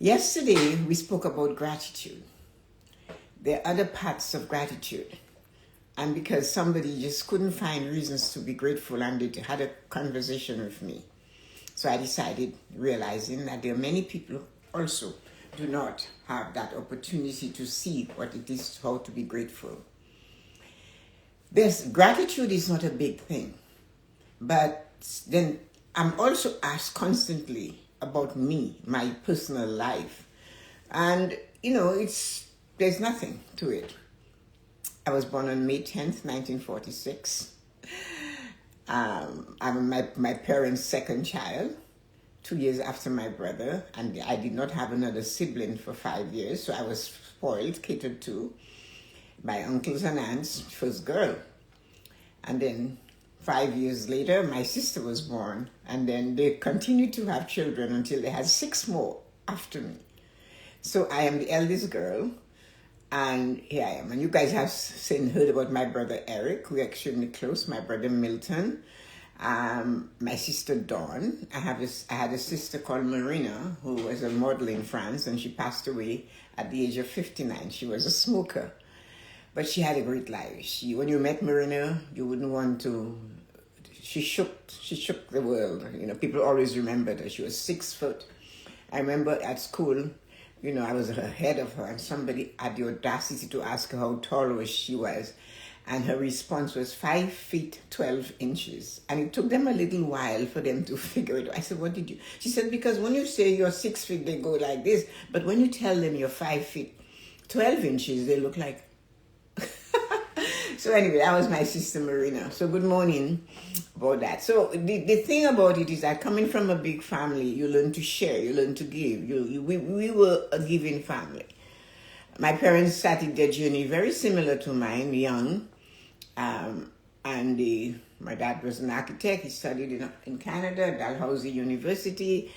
Yesterday, we spoke about gratitude. There are other parts of gratitude. And because somebody just couldn't find reasons to be grateful and they had a conversation with me. So I decided, realizing that there are many people also do not have that opportunity to see what it is, how to be grateful. Gratitude is not a big thing. But then I'm also asked constantly about me, my personal life. And, there's nothing to it. I was born on May 10th, 1946. I'm my parents' second child, 2 years after my brother, and I did not have another sibling for 5 years, so I was spoiled, catered to by uncles and aunts, first girl. And then 5 years later, my sister was born, and then they continued to have children until they had 6 more after me. So I am the eldest girl, and here I am. And you guys have heard about my brother Eric. We're extremely close. My brother Milton, my sister Dawn. I had a sister called Marina who was a model in France, and she passed away at the age of 59. She was a smoker, but she had a great life. When you met Marina, you wouldn't want to. She shook the world. People always remembered her. She was 6 foot. I remember at school, I was ahead of her, and somebody had the audacity to ask her how tall she was. And her response was 5 feet 12 inches. And it took them a little while for them to figure it out. I said, what did you? She said, because when you say you're 6 feet, they go like this. But when you tell them you're 5 feet 12 inches, they look like. So anyway, that was my sister Marina. So good morning about that. So the thing about it is that coming from a big family, you learn to share, you learn to give. We were a giving family. My parents started their journey very similar to mine, young. My dad was an architect. He studied in Canada, Dalhousie University.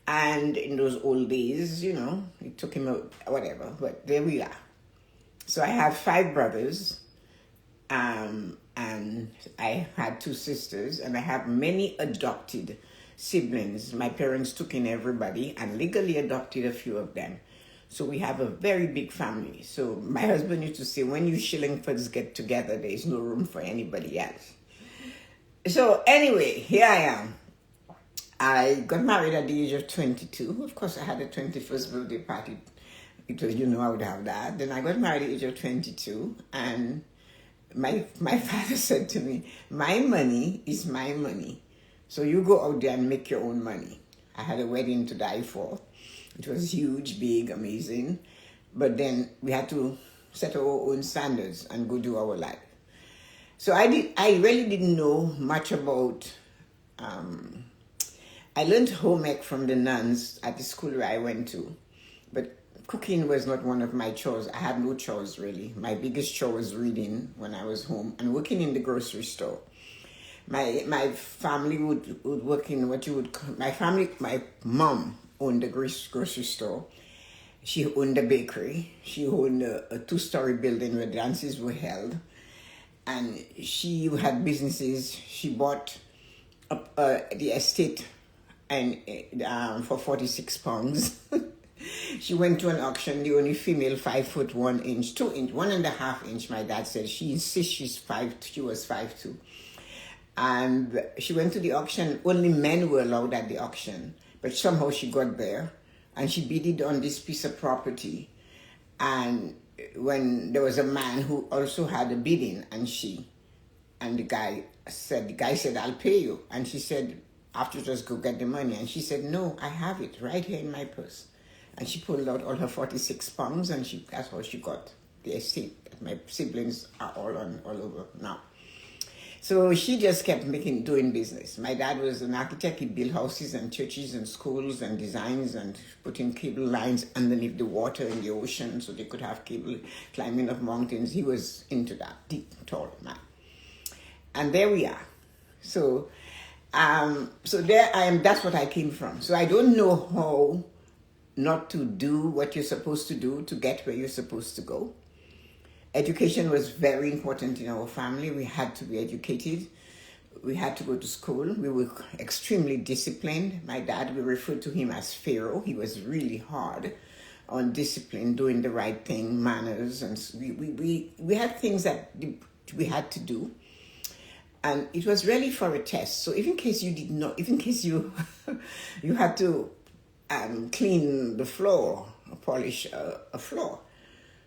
And in those old days, it took him whatever. But there we are. So I have 5 brothers. And I had 2 sisters, and I have many adopted siblings. My parents took in everybody and legally adopted a few of them. So we have a very big family. So my husband used to say, when you Shillingfords get together, there is no room for anybody else. So anyway, here I am. I got married at the age of 22. Of course, I had a 21st birthday party. It was, I would have that. Then I got married at the age of 22, and my father said to me, my money is my money. So you go out there and make your own money. I had a wedding to die for. It was huge, big, amazing. But then we had to set our own standards and go do our life. So I really didn't know much about, I learned home ec from the nuns at the school where I went to. But cooking was not one of my chores. I had no chores, really. My biggest chore was reading when I was home and working in the grocery store. My family would work in my mom owned the grocery store. She owned a bakery. She owned a 2-story building where dances were held. And she had businesses. She bought the estate for £46. She went to an auction, the only female 5 foot 1 inch, 2 inch, 1.5 inch. My dad said she insists she was 5'2". And she went to the auction. Only men were allowed at the auction, but somehow she got there, and she bidded on this piece of property. And when there was a man who also had a bidding, and the guy said, I'll pay you. And she said, after just go get the money. And she said, no, I have it right here in my purse. And she pulled out all her £46, and that's how she got the estate. My siblings are all over now. So she just kept doing business. My dad was an architect. He built houses and churches and schools and designs and putting cable lines underneath the water in the ocean so they could have cable climbing up mountains. He was into that, deep, tall man. And there we are. So there I am. That's what I came from. So I don't know how not to do what you're supposed to do to get where you're supposed to go. Education was very important in our family. We had to be educated. We had to go to school. We were extremely disciplined. My dad, we referred to him as Pharaoh. He was really hard on discipline, doing the right thing, manners, and we had things that we had to do, and it was really for a test. So if in case you did not, if in case you you had to clean the floor, or polish a floor,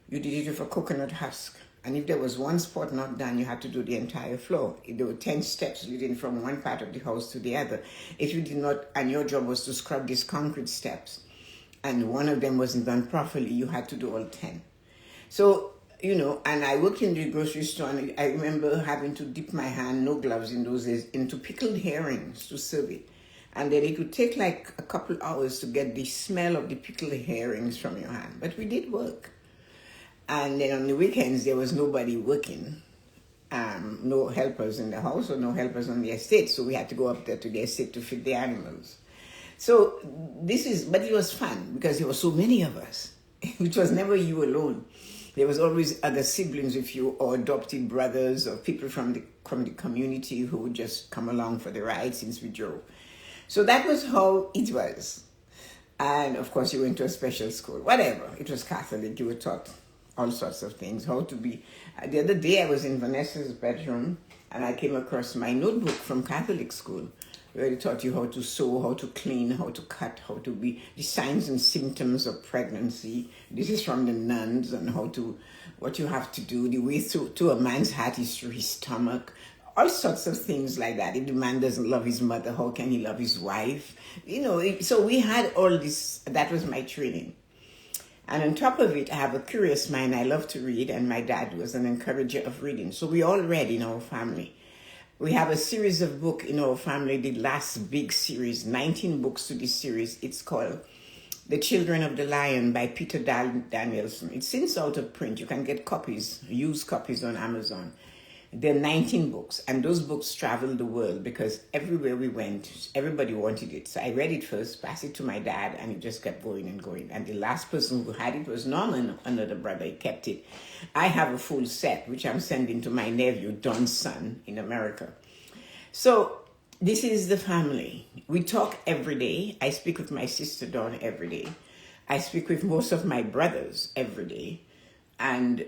you did it with a coconut husk. And if there was one spot not done, you had to do the entire floor. There were 10 steps leading from one part of the house to the other. If you did not, and your job was to scrub these concrete steps, and one of them wasn't done properly, you had to do all 10. So, and I worked in the grocery store, and I remember having to dip my hand, no gloves in those days, into pickled herrings to serve it. And then it would take like a couple hours to get the smell of the pickled herrings from your hand. But we did work. And then on the weekends, there was nobody working. No helpers in the house or no helpers on the estate. So we had to go up there to the estate to feed the animals. So but it was fun because there were so many of us. It was never you alone. There was always other siblings with you, or adopted brothers, or people from the community who would just come along for the ride since we drove. So that was how it was. And of course, you went to a special school. Whatever. It was Catholic. You were taught all sorts of things, how to be. The other day I was in Vanessa's bedroom and I came across my notebook from Catholic school where they taught you how to sew, how to clean, how to cut, how to be, the signs and symptoms of pregnancy. This is from the nuns, and what you have to do. The way to a man's heart is through his stomach. All sorts of things like that. If the man doesn't love his mother, how can he love his wife? So we had all this. That was my training. And on top of it, I have a curious mind. I love to read, and my dad was an encourager of reading. So we all read in our family. We have a series of books in our family, the last big series, 19 books to this series. It's called The Children of the Lion by Peter Danielson. It's since out of print. You can get copies, used copies on Amazon. There are 19 books, and those books traveled the world because everywhere we went, everybody wanted it. So I read it first, passed it to my dad, and it just kept going and going. And the last person who had it was Norman, another brother. He kept it. I have a full set, which I'm sending to my nephew, Don's son, in America. So this is the family. We talk every day. I speak with my sister, Dawn, every day. I speak with most of my brothers every day. And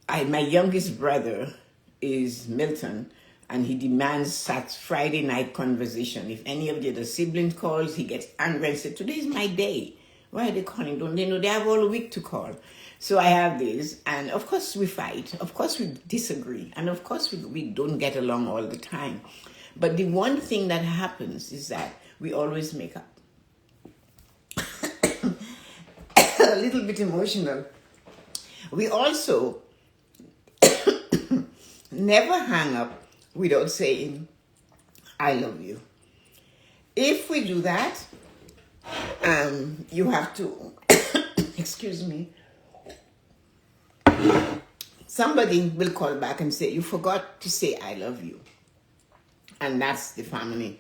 my youngest brother is Milton, and he demands that Friday night conversation. If any of the other siblings calls, he gets angry and says, "Today is my day. Why are they calling? Don't they know they have all week to call?" So I have this, and of course we fight. Of course we disagree. And of course we don't get along all the time. But the one thing that happens is that we always make up. A little bit emotional. We also never hang up without saying, "I love you." If we do that, you have to, excuse me, somebody will call back and say, "You forgot to say I love you." And that's the family.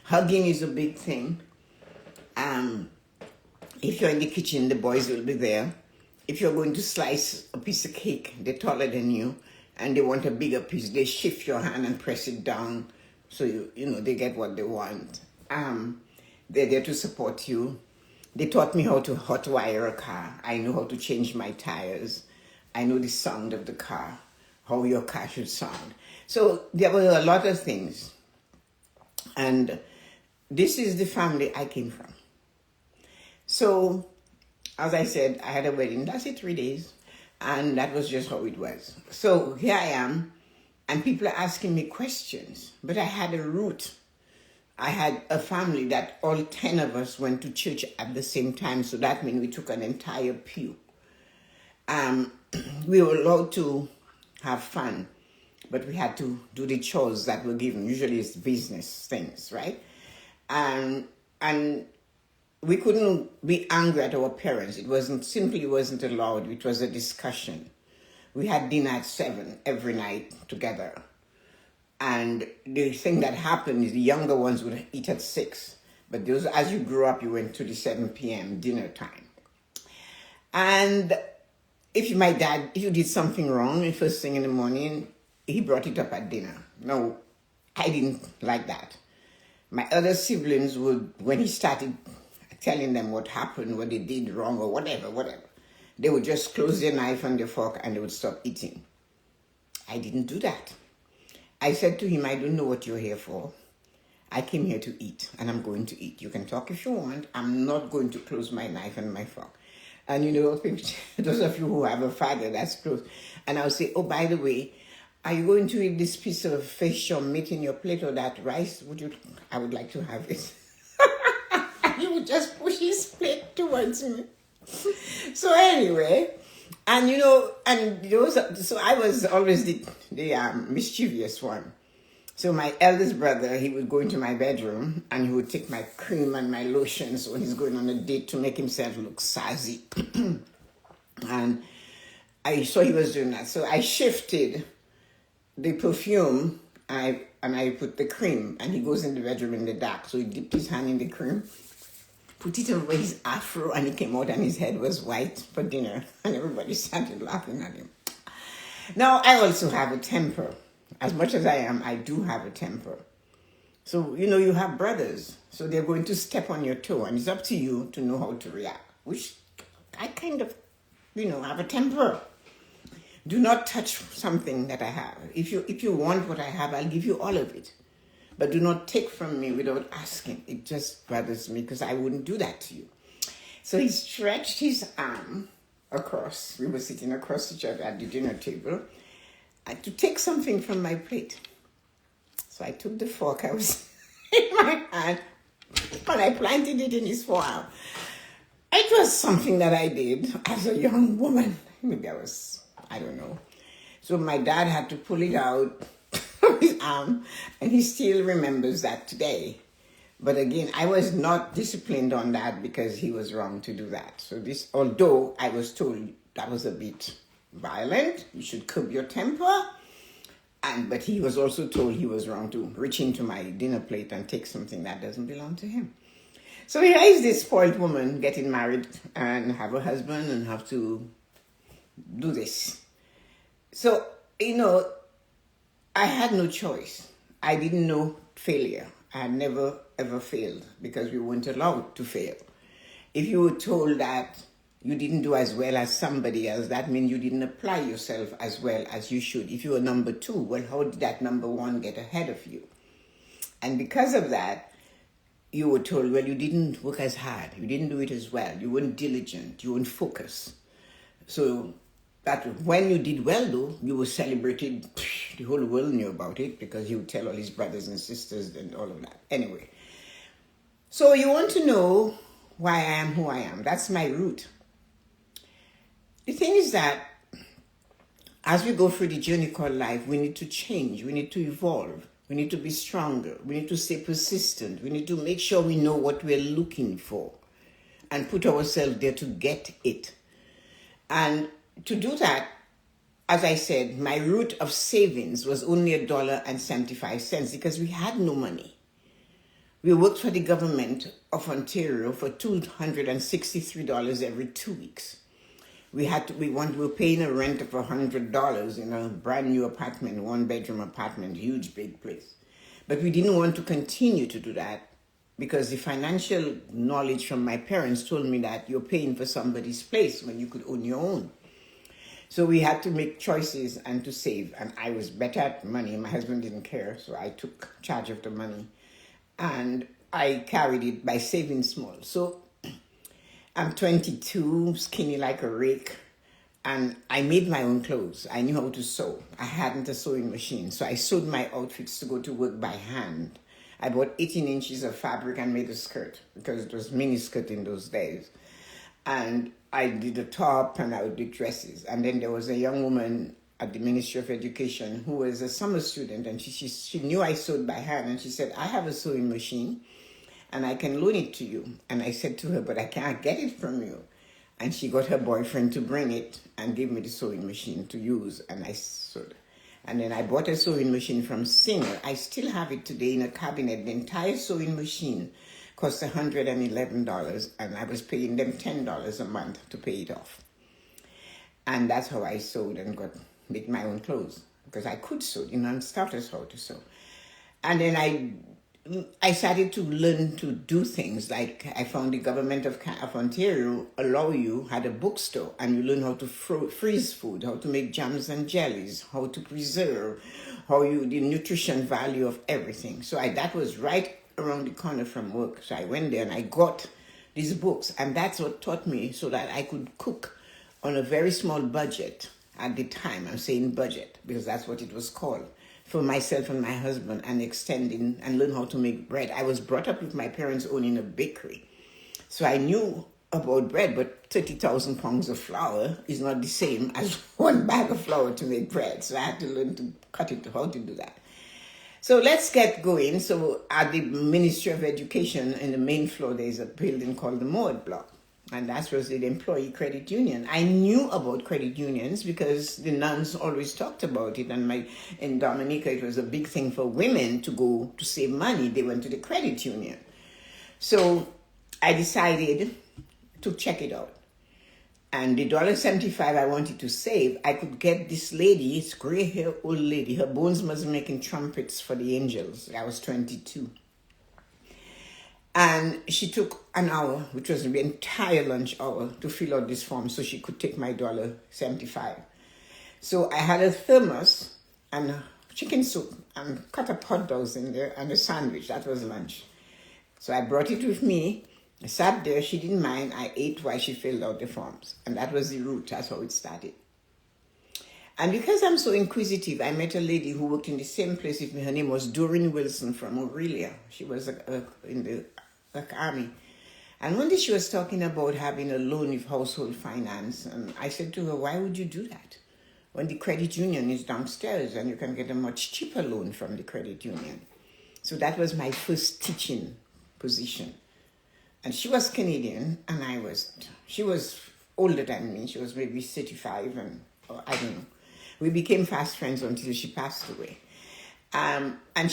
Hugging is a big thing. If you're in the kitchen, the boys will be there. If you're going to slice a piece of cake, they're taller than you, and they want a bigger piece, they shift your hand and press it down so they get what they want. They're there to support you. They taught me how to hotwire a car. I know how to change my tires. I know the sound of the car, how your car should sound. So there were a lot of things. And this is the family I came from. So, as I said, I had a wedding. That's it, 3 days. And that was just how it was. So here I am, and people are asking me questions. But I had a root. I had a family that all 10 of us went to church at the same time. So that means we took an entire pew. We were allowed to have fun, but we had to do the chores that were given. Usually it's business things, right? And we couldn't be angry at our parents. It wasn't allowed. It was a discussion. We had dinner at 7 every night together. And the thing that happened is the younger ones would eat at 6. But those, as you grew up, you went to the 7 p.m. dinner time. And if you did something wrong the first thing in the morning, he brought it up at dinner. Now, I didn't like that. My other siblings would, when he started telling them what happened, what they did wrong or whatever, they would just close their knife and their fork and they would stop eating. I didn't do that. I said to him, I don't know what you're here for. I came here to eat and I'm going to eat. You can talk if you want. I'm not going to close my knife and my fork. And those of you who have a father that's close. And I'll say, oh, by the way, are you going to eat this piece of fish or meat in your plate or that rice? I would like to have it. He would just push his plate towards me. So anyway, so I was always the mischievous one. So my eldest brother, he would go into my bedroom and he would take my cream and my lotion. So he's going on a date to make himself look sassy. And I saw he was doing that. So I shifted the perfume and I put the cream, and he goes in the bedroom in the dark. So he dipped his hand in the cream, put it over his afro, and he came out and his head was white for dinner. And everybody started laughing at him. Now, I also have a temper. As much as I do have a temper. So, you have brothers. So they're going to step on your toe. And it's up to you to know how to react. Which I kind of, have a temper. Do not touch something that I have. If you want what I have, I'll give you all of it. But do not take from me without asking. It just bothers me because I wouldn't do that to you. So he stretched his arm across. We were sitting across each other at the dinner table. To take something from my plate. So I took the fork I was in my hand and I planted it in his forearm. It was something that I did as a young woman. Maybe I don't know. So my dad had to pull it out of his arm, and he still remembers that today. But again, I was not disciplined on that because he was wrong to do that. So although I was told that was a bit violent, you should curb your temper, but he was also told he was wrong to reach into my dinner plate and take something that doesn't belong to him. So here is this spoiled woman getting married and have a husband and have to do this. So, I had no choice. I didn't know failure. I had never ever failed because we weren't allowed to fail. If you were told that you didn't do as well as somebody else, that means you didn't apply yourself as well as you should. If you were number 2, well, how did that number 1 get ahead of you? And because of that, you were told, well, you didn't work as hard. You didn't do it as well. You weren't diligent. You weren't focused. So that when you did well, though, you were celebrated. The whole world knew about it because he would tell all his brothers and sisters and all of that. Anyway, so you want to know why I am who I am. That's my root. The thing is that as we go through the journey called life, we need to change. We need to evolve. We need to be stronger. We need to stay persistent. We need to make sure we know what we're looking for and put ourselves there to get it. And to do that, as I said, my route of savings was only $1.75 because we had no money. We worked for the government of Ontario for $263 every 2 weeks. We were paying a rent of $100 in a brand new apartment, 1-bedroom apartment, huge big place. But we didn't want to continue to do that because the financial knowledge from my parents told me that you're paying for somebody's place when you could own your own. So we had to make choices and to save. And I was better at money. My husband didn't care, so I took charge of the money. And I carried it by saving small. So I'm 22, skinny like a rake, and I made my own clothes. I knew how to sew. I hadn't a sewing machine, so I sewed my outfits to go to work by hand. I bought 18 inches of fabric and made a skirt because it was mini skirt in those days. And I did a top and I did dresses. And then there was a young woman at the Ministry of Education who was a summer student, and she knew I sewed by hand, and she said, I have a sewing machine and I can loan it to you. And I said to her, but I can't get it from you. And she got her boyfriend to bring it and gave me the sewing machine to use, and I sewed. And then I bought a sewing machine from Singer. I still have it today in a cabinet. The entire sewing machine cost $111, and I was paying them $10 a month to pay it off. And that's how I sewed and made my own clothes, because I could sew, and taught us how to sew. And then I started to learn to do things. Like I found the government of Ontario had a bookstore, and you learn how to freeze food, how to make jams and jellies, how to preserve, the nutrition value of everything. So that was right around the corner from work. So I went there and I got these books, and that's what taught me so that I could cook on a very small budget at the time. I'm saying budget because that's what it was called, for myself and my husband, and extending and learn how to make bread. I was brought up with my parents owning a bakery. So I knew about bread, but 30,000 pounds of flour is not the same as one bag of flour to make bread. So I had to learn to cut it, how to do that. So let's get going. So at the Ministry of Education, in the main floor, there's a building called the Moat Block. And that was the Employee Credit Union. I knew about credit unions because the nuns always talked about it. And in Dominica, it was a big thing for women to go to save money. They went to the credit union. So I decided to check it out. And the $1.75 I wanted to save, I could get this lady, this gray hair old lady. Her bones must be making trumpets for the angels. I was 22. And she took an hour, which was the entire lunch hour, to fill out this form so she could take my $1.75. So I had a thermos and chicken soup and cut up hot dogs in there and a sandwich. That was lunch. So I brought it with me. I sat there. She didn't mind. I ate while she filled out the forms. And that was the route. That's how it started. And because I'm so inquisitive, I met a lady who worked in the same place with me. Her name was Doreen Wilson from Aurelia. She was in the army. And one day she was talking about having a loan with household finance. And I said to her, why would you do that when the credit union is downstairs and you can get a much cheaper loan from the credit union? So that was my first teaching position. And she was Canadian and I wasn't. She was older than me. She was maybe 35 or I don't know. We became fast friends until she passed away. And